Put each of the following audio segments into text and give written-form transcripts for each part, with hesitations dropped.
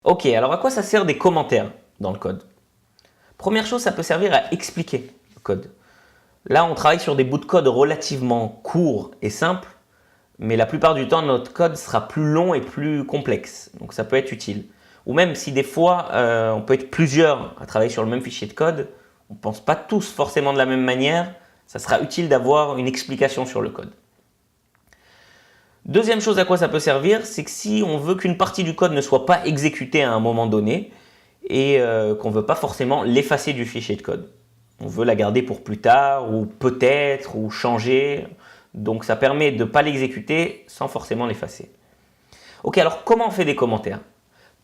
Ok, alors à quoi ça sert des commentaires dans le code? Première chose, ça peut servir à expliquer le code. Là, on travaille sur des bouts de code relativement courts et simples, mais la plupart du temps, notre code sera plus long et plus complexe. Donc ça peut être utile. Ou même si des fois, on peut être plusieurs à travailler sur le même fichier de code, on ne pense pas tous forcément de la même manière, ça sera utile d'avoir une explication sur le code. Deuxième chose à quoi ça peut servir, c'est que si on veut qu'une partie du code ne soit pas exécutée à un moment donné et qu'on ne veut pas forcément l'effacer du fichier de code. On veut la garder pour plus tard ou peut-être ou changer. Donc ça permet de ne pas l'exécuter sans forcément l'effacer. Ok, alors comment on fait des commentaires?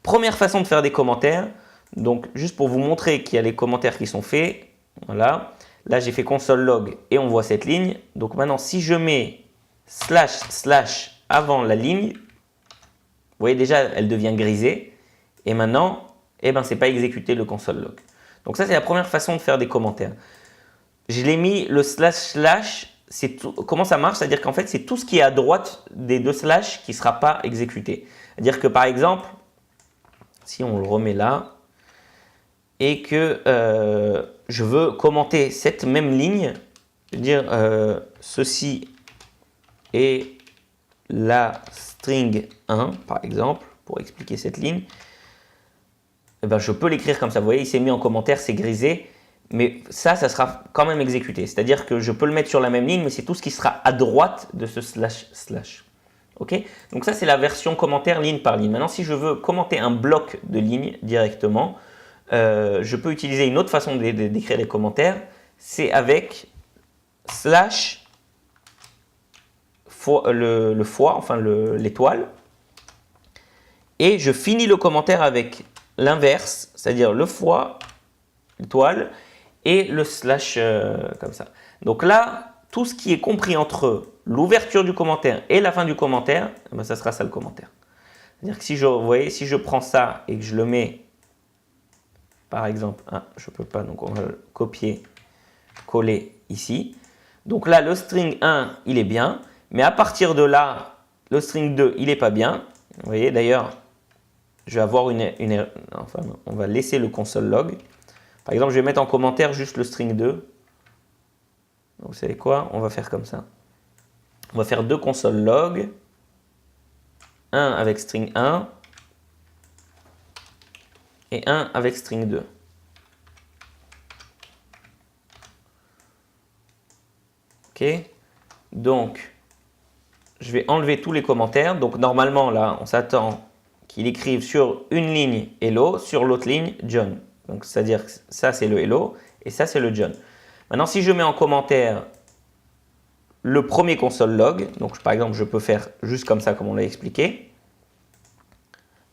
Première façon de faire des commentaires, donc juste pour vous montrer qu'il y a les commentaires qui sont faits. Voilà, là j'ai fait console log et on voit cette ligne. Donc maintenant si je mets / avant la ligne, vous voyez déjà elle devient grisée et maintenant eh ben, c'est pas exécuté le console log. Donc ça c'est la première façon de faire des commentaires. Je l'ai mis le //, c'est tout, comment ça marche? C'est-à-dire qu'en fait c'est tout ce qui est à droite des deux slash qui ne sera pas exécuté. C'est-à-dire que par exemple, si on le remet là et que je veux commenter cette même ligne, je veux dire ceci est la string 1 par exemple, pour expliquer cette ligne, eh ben, je peux l'écrire comme ça. Vous voyez, il s'est mis en commentaire, c'est grisé, mais ça sera quand même exécuté. C'est-à-dire que je peux le mettre sur la même ligne, mais c'est tout ce qui sera à droite de ce //. Ok, donc ça, c'est la version commentaire ligne par ligne. Maintenant, si je veux commenter un bloc de ligne directement, je peux utiliser une autre façon d'écrire les commentaires. C'est avec le fois, enfin l'étoile. Et je finis le commentaire avec l'inverse, c'est-à-dire le fois, l'étoile, et le / comme ça. Donc là, tout ce qui est compris entre l'ouverture du commentaire et la fin du commentaire, ben ça sera ça le commentaire. C'est-à-dire que si vous voyez, si je prends ça et que je le mets, par exemple, je ne peux pas, donc on va le copier, coller ici. Donc là, le string 1, il est bien, mais à partir de là, le string 2, il n'est pas bien. Vous voyez, d'ailleurs, je vais avoir enfin, on va laisser le console log. Par exemple, je vais mettre en commentaire juste le string 2. Donc, vous savez quoi? On va faire comme ça. On va faire deux console log. Un avec string 1 et un avec string 2. Ok. Donc, je vais enlever tous les commentaires. Donc, normalement, là, on s'attend qu'il écrive sur une ligne hello, sur l'autre ligne John. Donc, c'est-à-dire que ça, c'est le hello et ça, c'est le John. Maintenant, si je mets en commentaire le premier console log, donc par exemple, je peux faire juste comme ça, comme on l'a expliqué.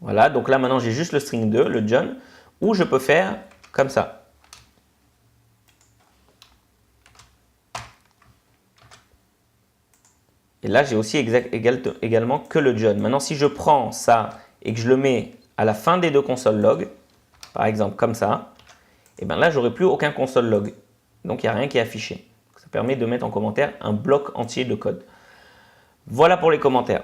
Voilà, donc là, maintenant, j'ai juste le string 2, le John, ou je peux faire comme ça. Et là, j'ai aussi également que le John. Maintenant, si je prends ça et que je le mets à la fin des deux console log, par exemple comme ça, et bien là, j'aurai plus aucun console log. Donc, il n'y a rien qui est affiché. Ça permet de mettre en commentaire un bloc entier de code. Voilà pour les commentaires.